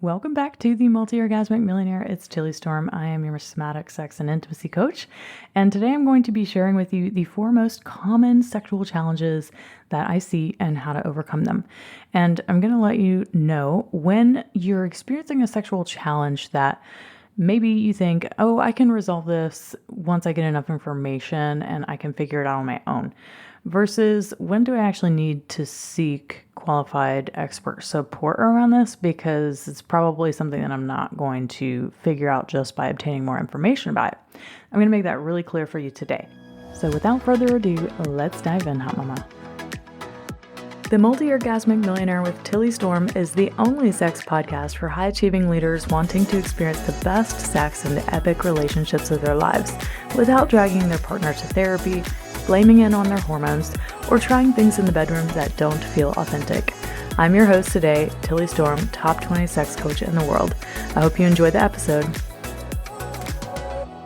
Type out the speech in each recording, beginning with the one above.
Welcome back to the Multi-Orgasmic Millionaire. It's Tilly Storm. I am your somatic sex and intimacy coach. And today I'm going to be sharing with you the 4 most common sexual challenges that I see and how to overcome them. And I'm going to let you know when you're experiencing a sexual challenge that maybe you think, oh, I can resolve this once I get enough information and I can figure it out on my own. Versus when do I actually need to seek qualified expert support around this, because it's probably something that I'm not going to figure out just by obtaining more information about it. I'm going to make that really clear for you today. So without further ado, let's dive in, Hot Mama. The Multi-Orgasmic Millionaire with Tilly Storm is the only sex podcast for high-achieving leaders wanting to experience the best sex and the epic relationships of their lives without dragging their partner to therapy, blaming it on their hormones, or trying things in the bedroom that don't feel authentic. I'm your host today, Tilly Storm, top 20 sex coach in the world. I hope you enjoyed the episode.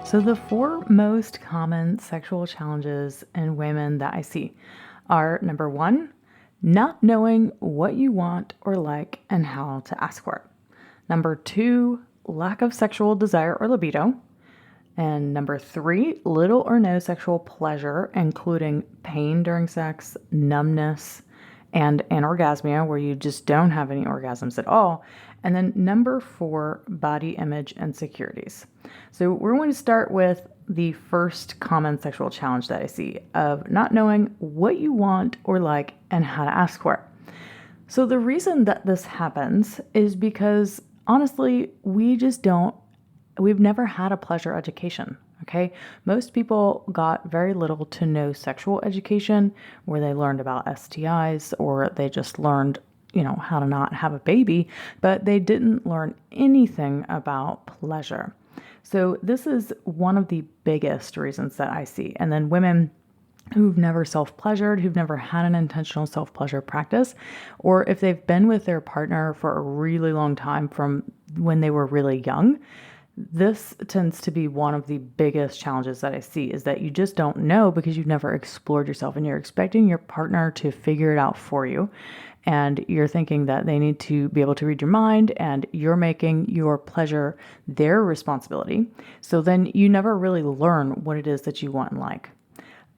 So the 4 most common sexual challenges in women that I see are, number 1, not knowing what you want or like and how to ask for it. Number 2, lack of sexual desire or libido. And number 3, little or no sexual pleasure, including pain during sex, numbness, and anorgasmia, where you just don't have any orgasms at all. And then number 4, body image insecurities. So we're going to start with the first common sexual challenge that I see of not knowing what you want or like and how to ask for it. So the reason that this happens is because honestly, we've never had a pleasure education, okay? Most people got very little to no sexual education where they learned about STIs or they just learned, how to not have a baby, but they didn't learn anything about pleasure. So this is one of the biggest reasons that I see. And then women who've never self-pleasured, who've never had an intentional self-pleasure practice, or if they've been with their partner for a really long time from when they were really young, this tends to be one of the biggest challenges that I see, is that you just don't know because you've never explored yourself and you're expecting your partner to figure it out for you. And you're thinking that they need to be able to read your mind and you're making your pleasure their responsibility. So then you never really learn what it is that you want and like.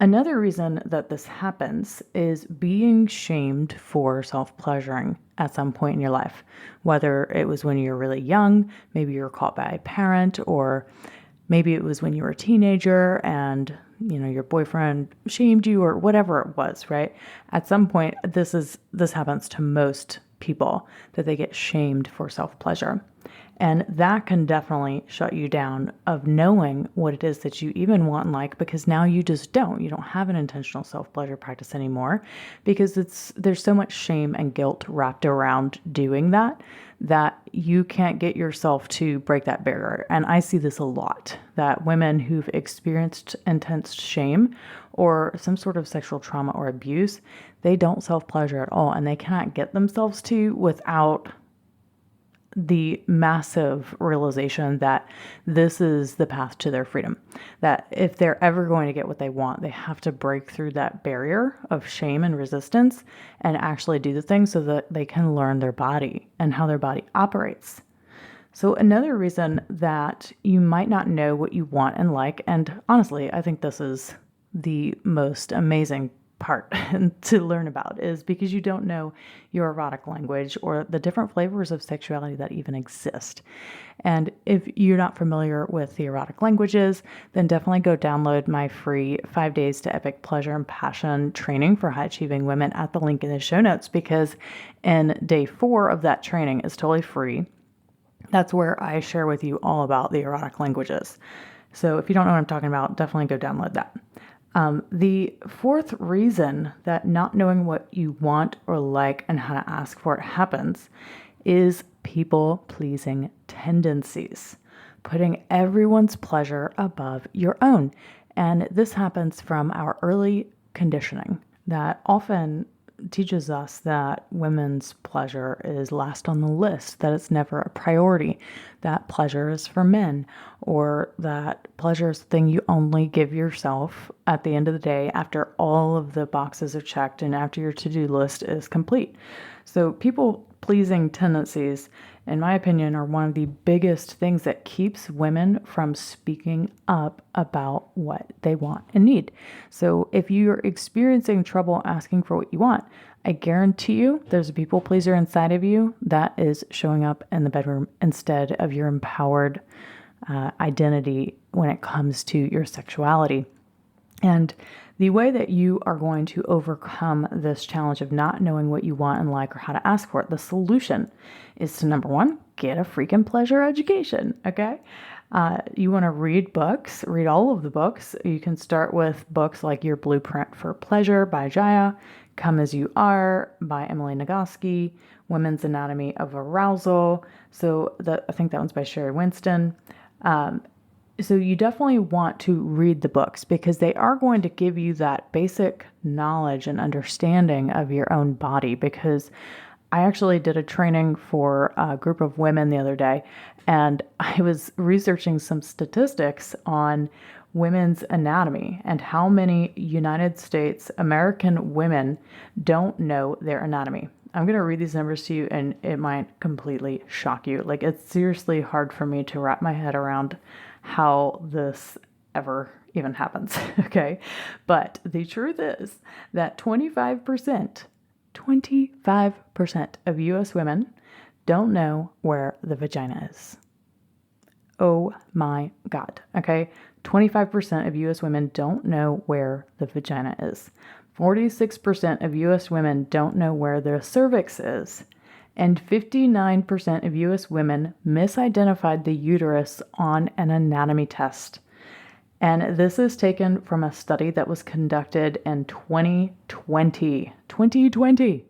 Another reason that this happens is being shamed for self-pleasuring at some point in your life, whether it was when you were really young, maybe you were caught by a parent, or maybe it was when you were a teenager and your boyfriend shamed you or whatever it was, right? At some point, this happens to most people, that they get shamed for self-pleasure. And that can definitely shut you down of knowing what it is that you even want and like, because now you just don't. You don't have an intentional self-pleasure practice anymore because there's so much shame and guilt wrapped around doing that you can't get yourself to break that barrier. And I see this a lot, that women who've experienced intense shame or some sort of sexual trauma or abuse, they don't self-pleasure at all, and they cannot get themselves to without the massive realization that this is the path to their freedom. That if they're ever going to get what they want, they have to break through that barrier of shame and resistance and actually do the things so that they can learn their body and how their body operates. So another reason that you might not know what you want and like, and honestly, I think this is the most amazing part to learn about, is because you don't know your erotic language or the different flavors of sexuality that even exist. And if you're not familiar with the erotic languages, then definitely go download my free 5 days to epic pleasure and passion training for high achieving women at the link in the show notes, because in day 4 of that training is totally free. That's where I share with you all about the erotic languages. So if you don't know what I'm talking about, definitely go download that. The 4th reason that not knowing what you want or like and how to ask for it happens is people-pleasing tendencies, putting everyone's pleasure above your own. And this happens from our early conditioning that often teaches us that women's pleasure is last on the list, that it's never a priority, that pleasure is for men, or that pleasure is the thing you only give yourself at the end of the day after all of the boxes are checked and after your to-do list is complete. So people-pleasing tendencies in my opinion, are one of the biggest things that keeps women from speaking up about what they want and need. So if you're experiencing trouble asking for what you want, I guarantee you there's a people pleaser inside of you that is showing up in the bedroom instead of your empowered identity when it comes to your sexuality. And the way that you are going to overcome this challenge of not knowing what you want and like or how to ask for it, the solution is to, number one, get a freaking pleasure education, okay? You want to read books, read all of the books. You can start with books like Your Blueprint for Pleasure by Jaya, Come As You Are by Emily Nagoski, Women's Anatomy of Arousal. I think that one's by Sherry Winston. So you definitely want to read the books because they are going to give you that basic knowledge and understanding of your own body. Because I actually did a training for a group of women the other day, and I was researching some statistics on women's anatomy and how many United States American women don't know their anatomy. I'm going to read these numbers to you and it might completely shock you. Like, it's seriously hard for me to wrap my head around how this ever even happens, okay? But the truth is that 25% of US women don't know where the vagina is. Oh my God, okay? 25% of US women don't know where the vagina is. 46% of US women don't know where their cervix is. And 59% of US women misidentified the uterus on an anatomy test. And this is taken from a study that was conducted in 2020. 2020.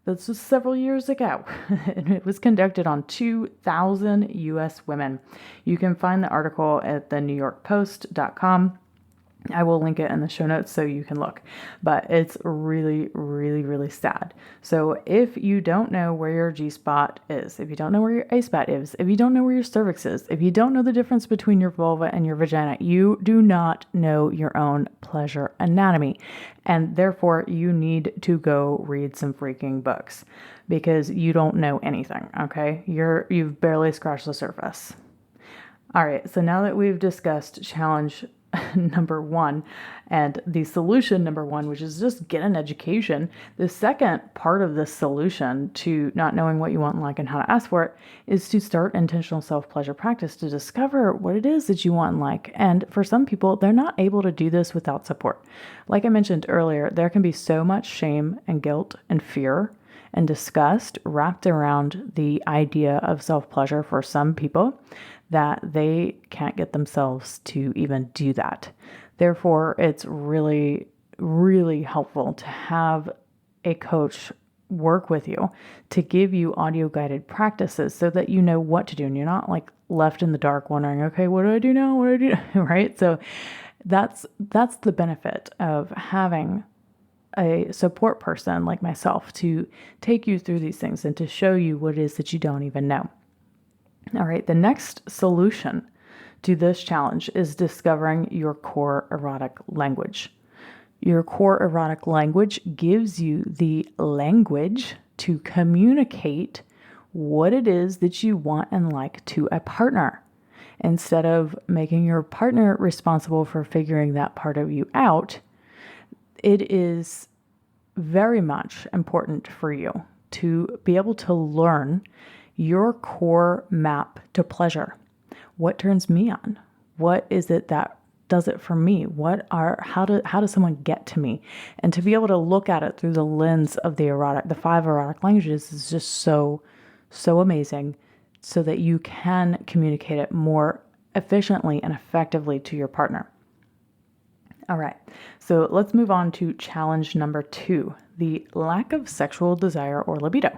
This was several years ago. And it was conducted on 2,000 US women. You can find the article at thenewyorkpost.com. I will link it in the show notes so you can look. But it's really, really, really sad. So if you don't know where your G-spot is, if you don't know where your A-spot is, if you don't know where your cervix is, if you don't know the difference between your vulva and your vagina, you do not know your own pleasure anatomy. And therefore, you need to go read some freaking books because you don't know anything, okay? You've barely scratched the surface. All right, so now that we've discussed challenge number one and the solution number one, which is just get an education, the second part of this solution to not knowing what you want and like and how to ask for it is to start intentional self-pleasure practice to discover what it is that you want and like. And for some people, they're not able to do this without support. Like I mentioned earlier, there can be so much shame and guilt and fear and disgust wrapped around the idea of self-pleasure for some people that they can't get themselves to even do that. Therefore, it's really, really helpful to have a coach work with you to give you audio guided practices so that you know what to do and you're not like left in the dark wondering, okay, what do I do now? What do I do now? Right? So that's the benefit of having a support person like myself to take you through these things and to show you what it is that you don't even know. All right, the next solution to this challenge is discovering your core erotic language. Your core erotic language gives you the language to communicate what it is that you want and like to a partner. Instead of making your partner responsible for figuring that part of you out, it is very much important for you to be able to learn your core map to pleasure. What turns me on? What is it that does it for me? How does someone get to me? And to be able to look at it through the lens of the 5 erotic languages is just so amazing, so that you can communicate it more efficiently and effectively to your partner. All right, so let's move on to challenge number 2, the lack of sexual desire or libido.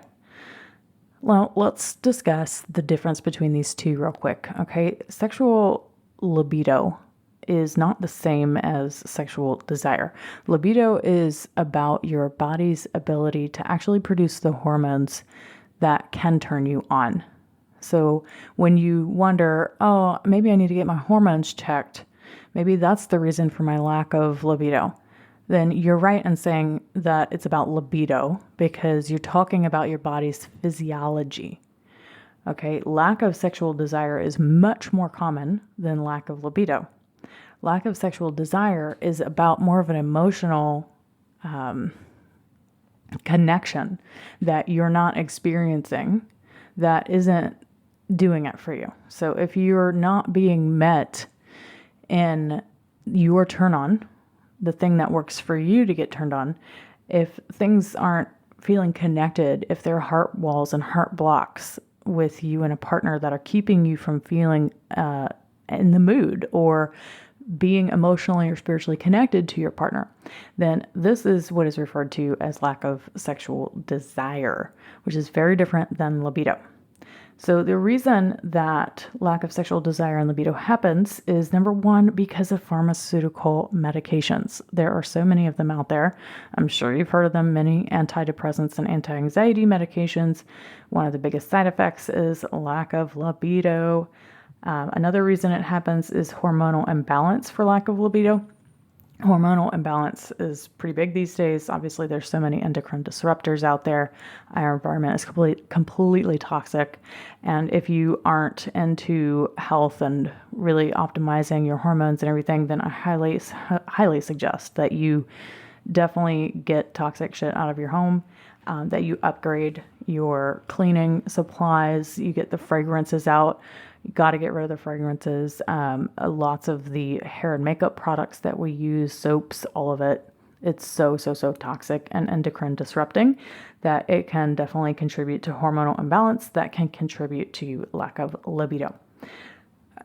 Well, let's discuss the difference between these two real quick, okay? Sexual libido is not the same as sexual desire. Libido is about your body's ability to actually produce the hormones that can turn you on. So when you wonder, oh, maybe I need to get my hormones checked, maybe that's the reason for my lack of libido, then you're right in saying that it's about libido because you're talking about your body's physiology. Okay, lack of sexual desire is much more common than lack of libido. Lack of sexual desire is about more of an emotional connection that you're not experiencing that isn't doing it for you. So if you're not being met in your turn on, the thing that works for you to get turned on, if things aren't feeling connected, if there are heart walls and heart blocks with you and a partner that are keeping you from feeling in the mood or being emotionally or spiritually connected to your partner, then this is what is referred to as lack of sexual desire, which is very different than libido. So the reason that lack of sexual desire and libido happens is, number one, because of pharmaceutical medications. There are so many of them out there. I'm sure you've heard of them, many antidepressants and anti-anxiety medications. One of the biggest side effects is lack of libido. Another reason it happens is hormonal imbalance for lack of libido. Hormonal imbalance is pretty big these days. Obviously, there's so many endocrine disruptors out there. Our environment is completely toxic. And if you aren't into health and really optimizing your hormones and everything, then I highly suggest that you definitely get toxic shit out of your home, that you upgrade your cleaning supplies, you get the fragrances out. You got to get rid of the fragrances. Lots of the hair and makeup products that we use, soaps, all of it. It's so toxic and endocrine disrupting that it can definitely contribute to hormonal imbalance that can contribute to lack of libido.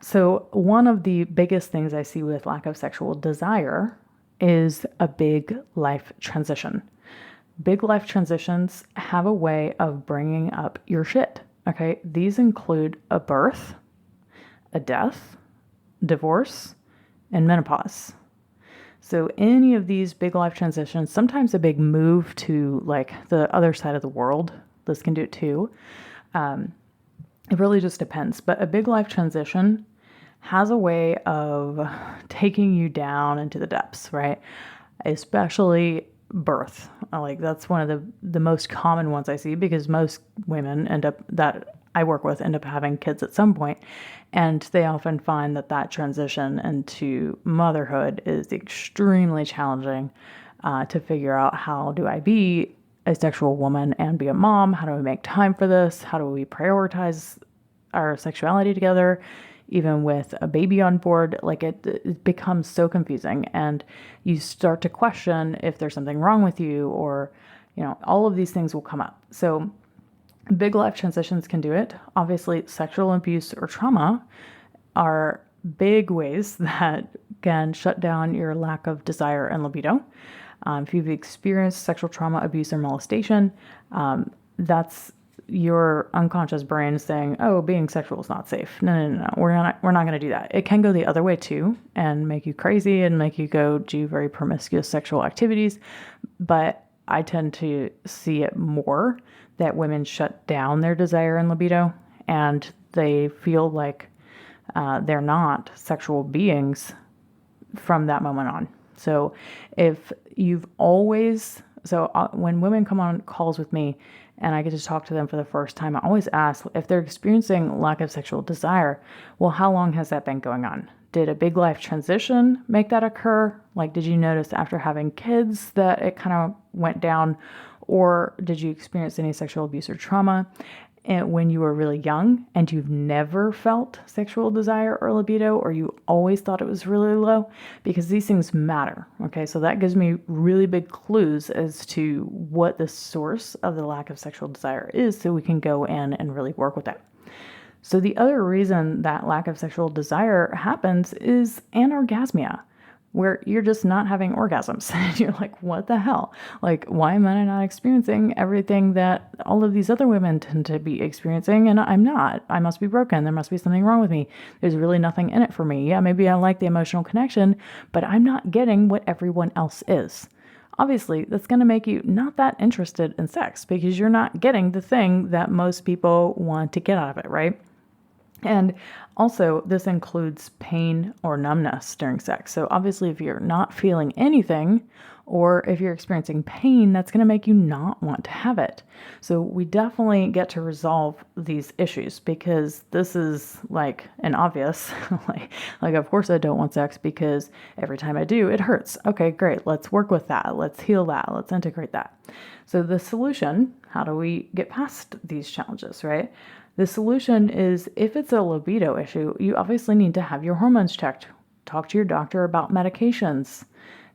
So one of the biggest things I see with lack of sexual desire is a big life transition. Big life transitions have a way of bringing up your shit. Okay, these include a birth, a death, divorce, and menopause. So any of these big life transitions, sometimes a big move to like the other side of the world, this can do it too. It really just depends. But a big life transition has a way of taking you down into the depths, right? Especially birth. Like that's one of the most common ones I see, because most women that I work with end up having kids at some point, and they often find that transition into motherhood is extremely challenging to figure out, how do I be a sexual woman and be a mom? How do we make time for this? How do we prioritize our sexuality together? Even with a baby on board, like it becomes so confusing, and you start to question if there's something wrong with you, or, all of these things will come up. So big life transitions can do it. Obviously, sexual abuse or trauma are big ways that can shut down your lack of desire and libido. If you've experienced sexual trauma, abuse, or molestation, that's your unconscious brain saying, "Oh, being sexual is not safe. No. We're not going to do that." It can go the other way too, and make you crazy and make you go do very promiscuous sexual activities. But I tend to see it more that women shut down their desire and libido, and they feel like they're not sexual beings from that moment on. So if you've always, when women come on calls with me and I get to talk to them for the first time, I always ask if they're experiencing lack of sexual desire. Well, how long has that been going on? Did a big life transition make that occur? Like, did you notice after having kids that it kind of went down? Or did you experience any sexual abuse or trauma when you were really young and you've never felt sexual desire or libido, or you always thought it was really low? Because these things matter. Okay, so that gives me really big clues as to what the source of the lack of sexual desire is, so we can go in and really work with it. So the other reason that lack of sexual desire happens is anorgasmia, where you're just not having orgasms. You're like, what the hell? Like, why am I not experiencing everything that all of these other women tend to be experiencing? And I'm not. I must be broken. There must be something wrong with me. There's really nothing in it for me. Yeah, maybe I like the emotional connection, but I'm not getting what everyone else is. Obviously, that's going to make you not that interested in sex, because you're not getting the thing that most people want to get out of it, right? And also, this includes pain or numbness during sex. So, obviously, if you're not feeling anything or if you're experiencing pain, that's going to make you not want to have it. So, we definitely get to resolve these issues because this is like an obvious, like, of course, I don't want sex because every time I do, it hurts. Okay, great. Let's work with that. Let's heal that. Let's integrate that. So, the solution, how do we get past these challenges, right? The solution is if it's a libido issue, you obviously need to have your hormones checked. Talk to your doctor about medications.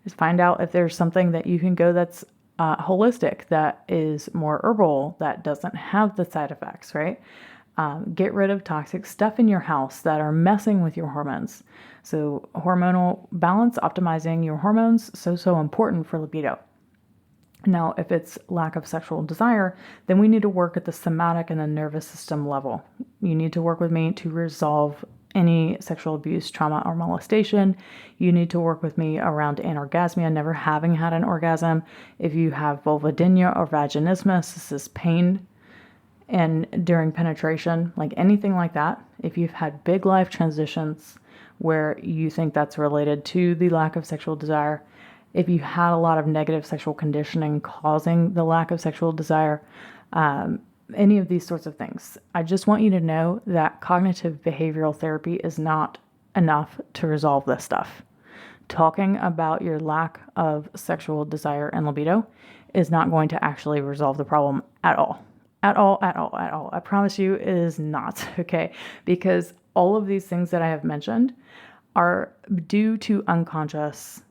Just find out if there's something that you can go that's holistic, that is more herbal, that doesn't have the side effects, right? Get rid of toxic stuff in your house that are messing with your hormones. So hormonal balance, optimizing your hormones, so important for libido. Now, if it's lack of sexual desire, then we need to work at the somatic and the nervous system level. You need to work with me to resolve any sexual abuse, trauma, or molestation. You need to work with me around anorgasmia, never having had an orgasm. If you have vulvodynia or vaginismus, this is pain and during penetration, like anything like that. If you've had big life transitions where you think that's related to the lack of sexual desire, if you had a lot of negative sexual conditioning causing the lack of sexual desire, any of these sorts of things. I just want you to know that cognitive behavioral therapy is not enough to resolve this stuff. Talking about your lack of sexual desire and libido is not going to actually resolve the problem at all. At all. I promise you it is not, okay? Because all of these things that I have mentioned are due to unconscious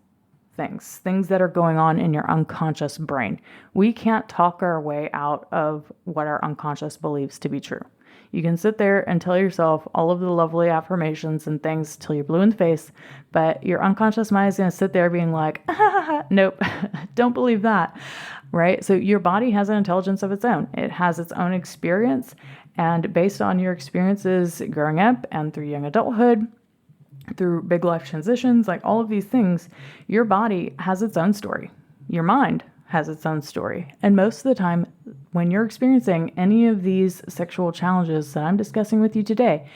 things that are going on in your unconscious brain. We can't talk our way out of what our unconscious believes to be true. You can sit there and tell yourself all of the lovely affirmations and things till you're blue in the face, but your unconscious mind is going to sit there being like, nope, don't believe that, right? So your body has an intelligence of its own. It has its own experience, and based on your experiences growing up and through young adulthood, through big life transitions, like all of these things, your body has its own story. Your mind has its own story. And most of the time, when you're experiencing any of these sexual challenges that I'm discussing with you today,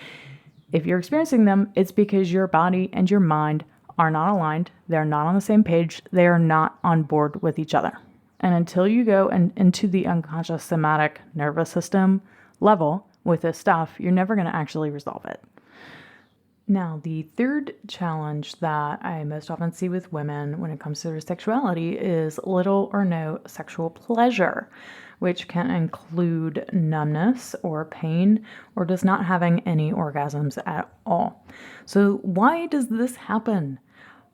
if you're experiencing them, it's because your body and your mind are not aligned. They're not on the same page. They are not on board with each other. And until you go into the unconscious somatic nervous system level with this stuff, you're never going to actually resolve it. Now, the third challenge that I most often see with women when it comes to their sexuality is little or no sexual pleasure, which can include numbness or pain or just not having any orgasms at all. So why does this happen?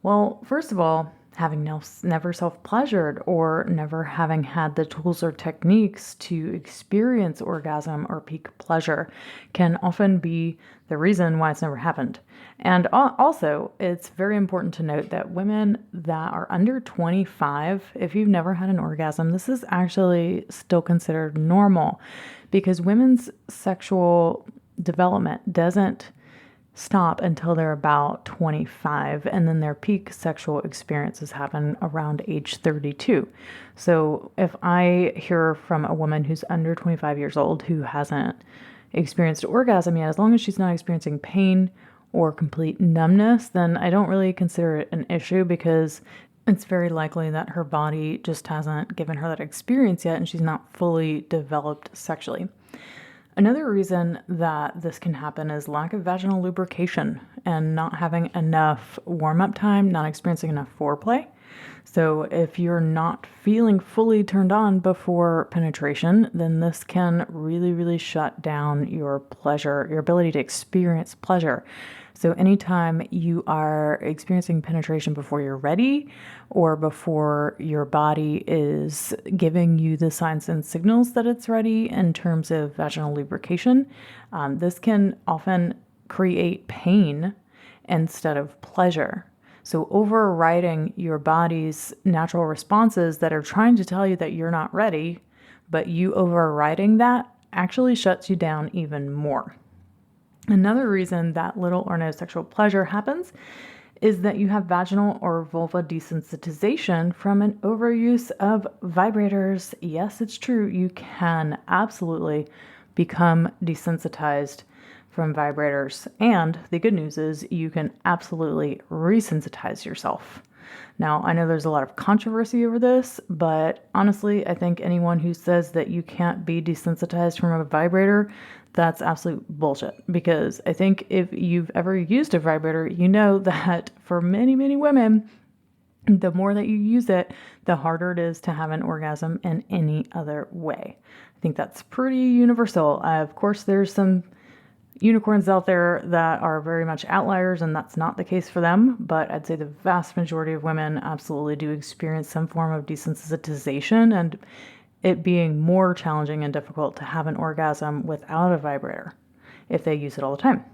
Well, first of all, having never self-pleasured or never having had the tools or techniques to experience orgasm or peak pleasure can often be the reason why it's never happened. And also, it's very important to note that women that are under 25, if you've never had an orgasm, this is actually still considered normal because women's sexual development doesn't stop until they're about 25, and then their peak sexual experiences happen around age 32. So if I hear from a woman who's under 25 years old who hasn't experienced orgasm yet, as long as she's not experiencing pain or complete numbness, then I don't really consider it an issue because it's very likely that her body just hasn't given her that experience yet and she's not fully developed sexually. Another reason that this can happen is lack of vaginal lubrication and not having enough warm-up time, not experiencing enough foreplay. So if you're not feeling fully turned on before penetration, then this can really shut down your pleasure, your ability to experience pleasure. So anytime you are experiencing penetration before you're ready or before your body is giving you the signs and signals that it's ready in terms of vaginal lubrication, this can often create pain instead of pleasure. So overriding your body's natural responses that are trying to tell you that you're not ready, but you overriding that actually shuts you down even more. Another reason that little or no sexual pleasure happens is that you have vaginal or vulva desensitization from an overuse of vibrators. Yes, it's true. You can absolutely become desensitized from vibrators. And the good news is you can absolutely resensitize yourself. Now, I know there's a lot of controversy over this, but honestly, I think anyone who says that you can't be desensitized from a vibrator, that's absolute bullshit. Because I think if you've ever used a vibrator, you know that for many, many women, the more that you use it, the harder it is to have an orgasm in any other way. I think that's pretty universal. Of course, there's some unicorns out there that are very much outliers, and that's not the case for them. But I'd say the vast majority of women absolutely do experience some form of desensitization, and it being more challenging and difficult to have an orgasm without a vibrator if they use it all the time.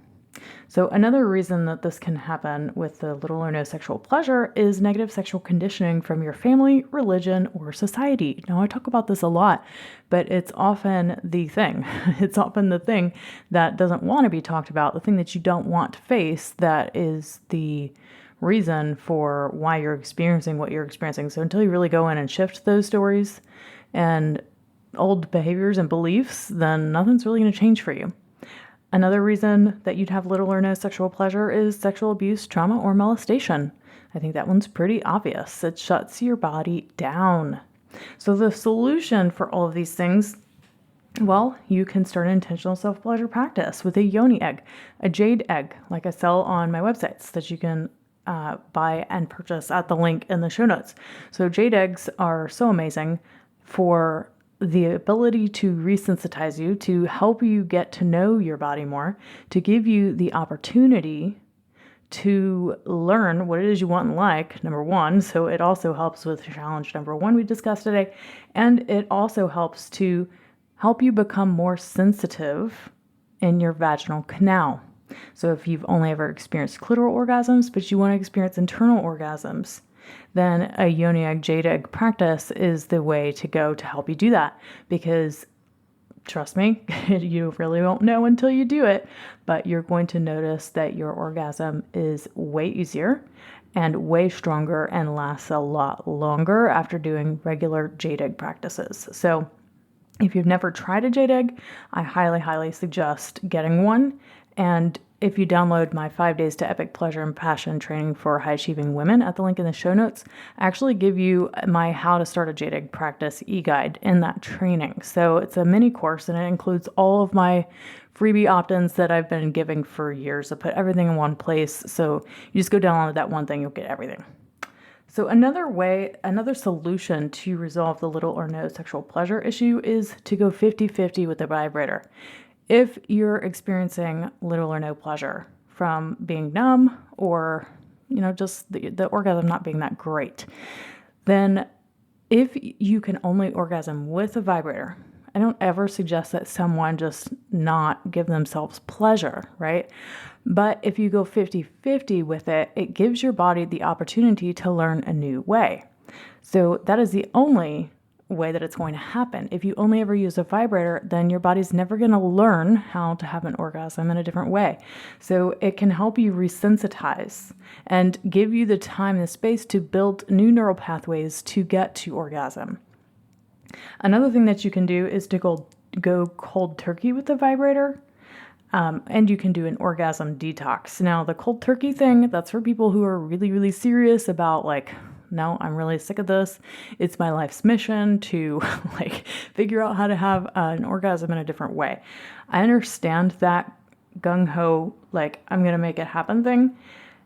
So another reason that this can happen with the little or no sexual pleasure is negative sexual conditioning from your family, religion, or society. Now, I talk about this a lot, but it's often the thing. It's often the thing that doesn't want to be talked about, the thing that you don't want to face, that is the reason for why you're experiencing what you're experiencing. So until you really go in and shift those stories and old behaviors and beliefs, then nothing's really going to change for you. Another reason that you'd have little or no sexual pleasure is sexual abuse, trauma, or molestation. I think that one's pretty obvious. It shuts your body down. So the solution for all of these things, well, you can start an intentional self-pleasure practice with a yoni egg, a jade egg, like I sell on my websites that you can buy and purchase at the link in the show notes. So jade eggs are so amazing for the ability to resensitize you, to help you get to know your body more, to give you the opportunity to learn what it is you want and like, number one. So it also helps with challenge number one we discussed today. And it also helps to help you become more sensitive in your vaginal canal. So if you've only ever experienced clitoral orgasms, but you want to experience internal orgasms, then a yoni egg, jade egg practice is the way to go to help you do that. Because trust me, you really won't know until you do it, but you're going to notice that your orgasm is way easier and way stronger and lasts a lot longer after doing regular jade egg practices. So if you've never tried a jade egg, I highly, highly suggest getting one. And if you download my 5 days to epic pleasure and passion training for high achieving women at the link in the show notes, I actually give you my how to start a jade egg practice e-guide in that training. So it's a mini course and it includes all of my freebie opt-ins that I've been giving for years. I put everything in one place. So you just go download that one thing, you'll get everything. So another solution to resolve the little or no sexual pleasure issue is to go 50-50 with the vibrator. If you're experiencing little or no pleasure from being numb or, just the orgasm not being that great, then if you can only orgasm with a vibrator, I don't ever suggest that someone just not give themselves pleasure, right? But if you go 50-50 with it, it gives your body the opportunity to learn a new way. So that is the only way that it's going to happen. If you only ever use a vibrator, then your body's never going to learn how to have an orgasm in a different way. So it can help you resensitize and give you the time and the space to build new neural pathways to get to orgasm. Another thing that you can do is to go cold turkey with the vibrator. And you can do an orgasm detox. Now, the cold turkey thing, that's for people who are really, really serious about no, I'm really sick of this. It's my life's mission to figure out how to have an orgasm in a different way. I understand that gung-ho, I'm going to make it happen thing.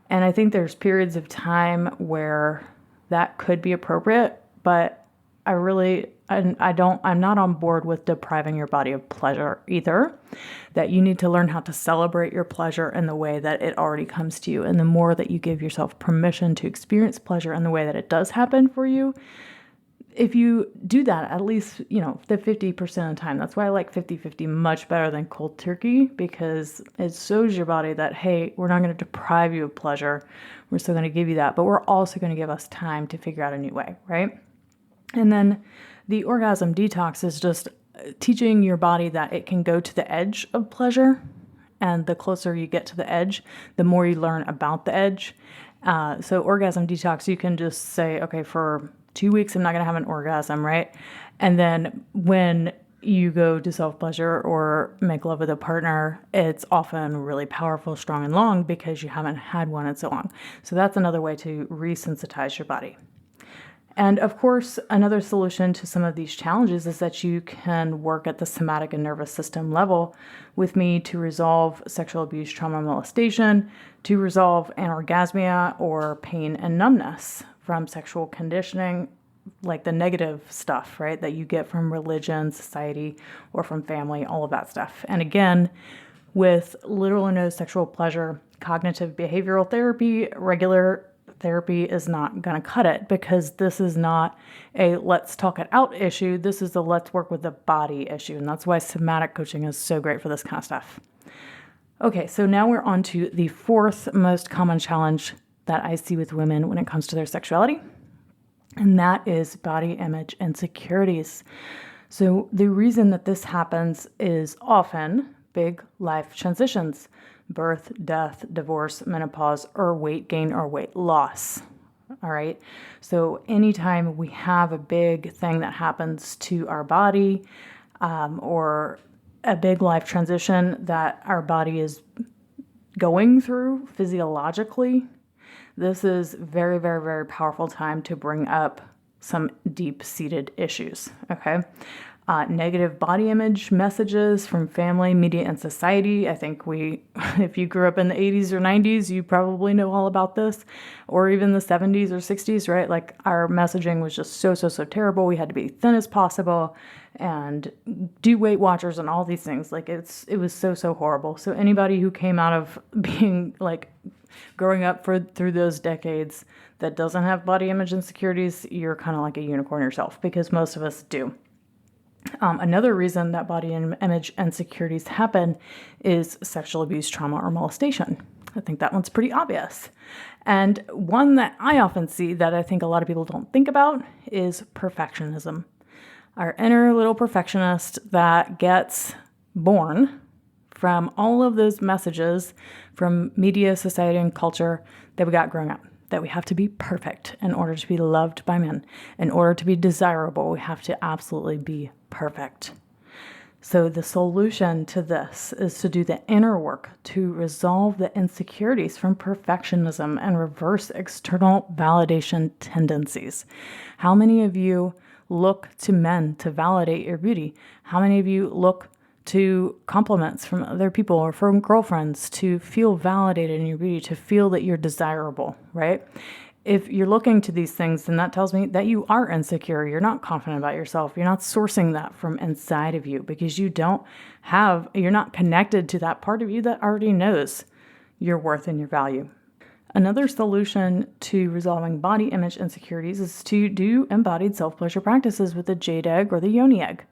And I think there's periods of time where that could be appropriate, but I'm not on board with depriving your body of pleasure either. That you need to learn how to celebrate your pleasure in the way that it already comes to you. And the more that you give yourself permission to experience pleasure in the way that it does happen for you, if you do that at least, the 50% of the time, that's why I like 50-50 much better than cold turkey, because it shows your body that, hey, we're not going to deprive you of pleasure. We're still going to give you that, but we're also going to give us time to figure out a new way, right? And then the orgasm detox is just teaching your body that it can go to the edge of pleasure. And the closer you get to the edge, the more you learn about the edge. So orgasm detox, you can just say, okay, for 2 weeks, I'm not going to have an orgasm, right? And then when you go to self-pleasure or make love with a partner, it's often really powerful, strong, and long because you haven't had one in so long. So that's another way to resensitize your body. And of course, another solution to some of these challenges is that you can work at the somatic and nervous system level with me to resolve sexual abuse, trauma, molestation, to resolve anorgasmia or pain and numbness from sexual conditioning, like the negative stuff, right, that you get from religion, society, or from family, all of that stuff. And again, with little or no sexual pleasure, cognitive behavioral therapy, regular therapy is not going to cut it, because this is not a let's talk it out issue. This is a let's work with the body issue. And that's why somatic coaching is so great for this kind of stuff. Okay, so now we're on to the fourth most common challenge that I see with women when it comes to their sexuality, and that is body image insecurities. So the reason that this happens is often big life transitions: birth, death, divorce, menopause, or weight gain or weight loss. All right. So anytime we have a big thing that happens to our body, or a big life transition that our body is going through physiologically, this is very, very, very powerful time to bring up some deep-seated issues, okay? Negative body image messages from family, media, and society. I think if you grew up in the 80s or 90s, you probably know all about this, or even the 70s or 60s, right? Like, our messaging was just so terrible. We had to be thin as possible and do Weight Watchers and all these things. Like, it was so horrible. So anybody who came out of being like growing up through those decades that doesn't have body image insecurities, you're kind of like a unicorn yourself, because most of us do. Another reason that body image insecurities happen is sexual abuse, trauma, or molestation. I think that one's pretty obvious. And one that I often see that I think a lot of people don't think about is perfectionism. Our inner little perfectionist that gets born from all of those messages from media, society, and culture that we got growing up, that we have to be perfect in order to be loved by men. In order to be desirable, we have to absolutely be perfect. So the solution to this is to do the inner work to resolve the insecurities from perfectionism and reverse external validation tendencies. How many of you look to men to validate your beauty? How many of you look to compliments from other people or from girlfriends to feel validated in your beauty, to feel that you're desirable, right? If you're looking to these things, then that tells me that you are insecure. You're not confident about yourself. You're not sourcing that from inside of you, because you're not connected to that part of you that already knows your worth and your value. Another solution to resolving body image insecurities is to do embodied self-pleasure practices with the jade egg or the yoni egg.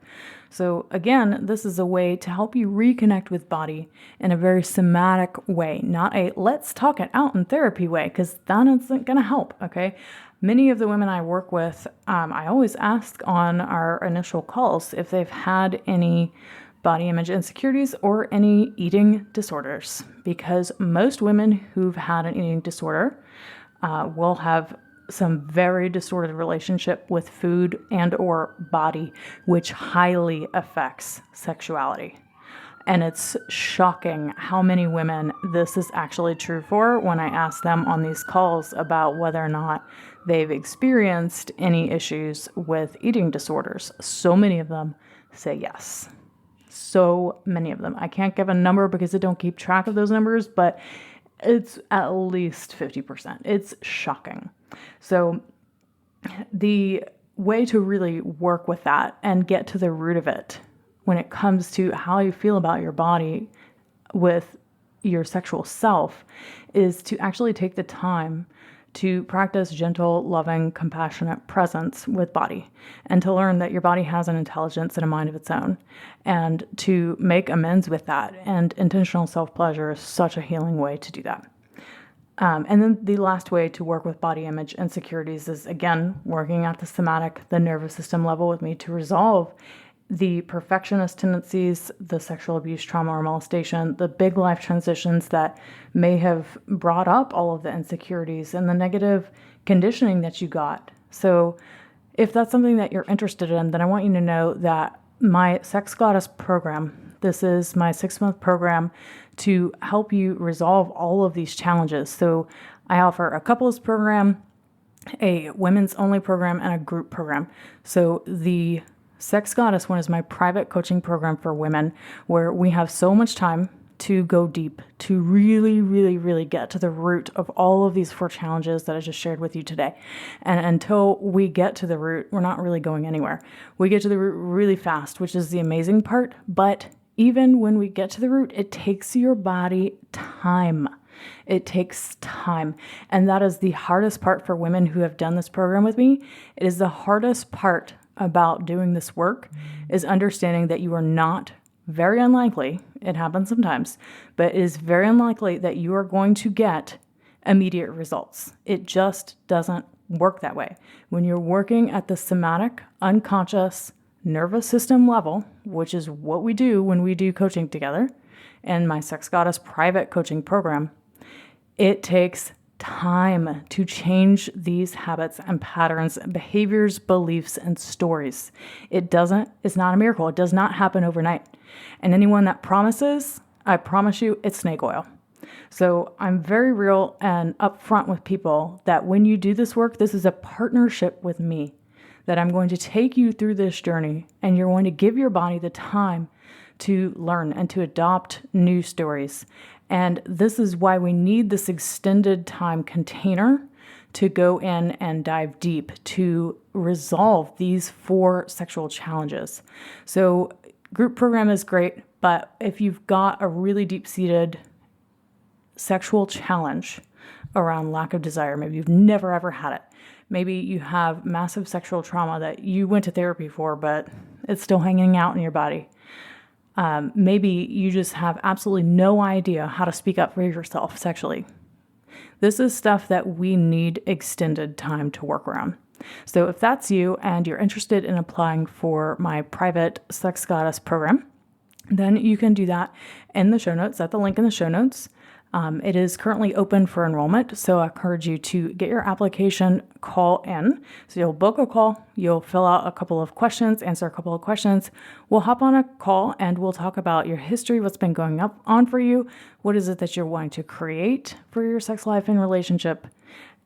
So again, this is a way to help you reconnect with body in a very somatic way, not a let's talk it out in therapy way, because that isn't going to help, okay? Many of the women I work with, I always ask on our initial calls if they've had any body image insecurities or any eating disorders, because most women who've had an eating disorder will have some very distorted relationship with food and or body, which highly affects sexuality. And it's shocking how many women this is actually true for when I ask them on these calls about whether or not they've experienced any issues with eating disorders. So many of them say yes. So many of them. I can't give a number because I don't keep track of those numbers, but it's at least 50%. It's shocking. So the way to really work with that and get to the root of it when it comes to how you feel about your body with your sexual self is to actually take the time to practice gentle, loving, compassionate presence with body, and to learn that your body has an intelligence and a mind of its own, and to make amends with that. And intentional self-pleasure is such a healing way to do that. And then the last way to work with body image insecurities is, again, working at the somatic, the nervous system level with me to resolve the perfectionist tendencies, the sexual abuse, trauma, or molestation, the big life transitions that may have brought up all of the insecurities and the negative conditioning that you got. So if that's something that you're interested in, then I want you to know that my Sex Goddess program. This is my 6-month program to help you resolve all of these challenges. So I offer a couples program, a women's only program, and a group program. So the Sex Goddess one is my private coaching program for women, where we have so much time to go deep, to really, really, really get to the root of all of these 4 challenges that I just shared with you today. And until we get to the root, we're not really going anywhere. We get to the root really fast, which is the amazing part. But even when we get to the root, it takes your body time. It takes time. And that is the hardest part for women who have done this program with me. It is the hardest part about doing this work, is understanding that you are not, very unlikely, it happens sometimes, but it is very unlikely that you are going to get immediate results. It just doesn't work that way. When you're working at the somatic, unconscious, nervous system level, which is what we do when we do coaching together, and my Sex Goddess private coaching program, it takes time to change these habits and patterns, behaviors, beliefs, and stories. It's not a miracle. It does not happen overnight. And anyone that promises, I promise you, it's snake oil. So I'm very real and upfront with people that when you do this work, this is a partnership with me, that I'm going to take you through this journey, and you're going to give your body the time to learn and to adopt new stories. And this is why we need this extended time container to go in and dive deep to resolve these 4 sexual challenges. So group program is great, but if you've got a really deep-seated sexual challenge around lack of desire, maybe you've never ever had it, maybe you have massive sexual trauma that you went to therapy for, but it's still hanging out in your body. Maybe you just have absolutely no idea how to speak up for yourself sexually. This is stuff that we need extended time to work around. So if that's you and you're interested in applying for my private Sex Goddess program, then you can do that in the show notes, at the link in the show notes. It is currently open for enrollment, so I encourage you to get your application call in. So you'll book a call, you'll fill out a couple of questions, answer a couple of questions. We'll hop on a call and we'll talk about your history, what's been going on for you, what is it that you're wanting to create for your sex life and relationship,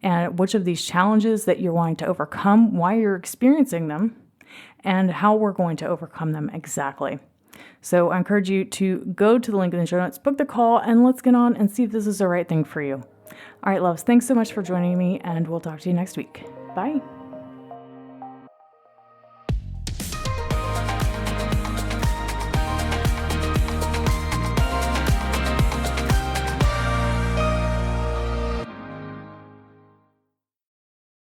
and which of these challenges that you're wanting to overcome, why you're experiencing them, and how we're going to overcome them exactly. So I encourage you to go to the link in the show notes, book the call, and let's get on and see if this is the right thing for you. All right, loves, thanks so much for joining me, and we'll talk to you next week. Bye.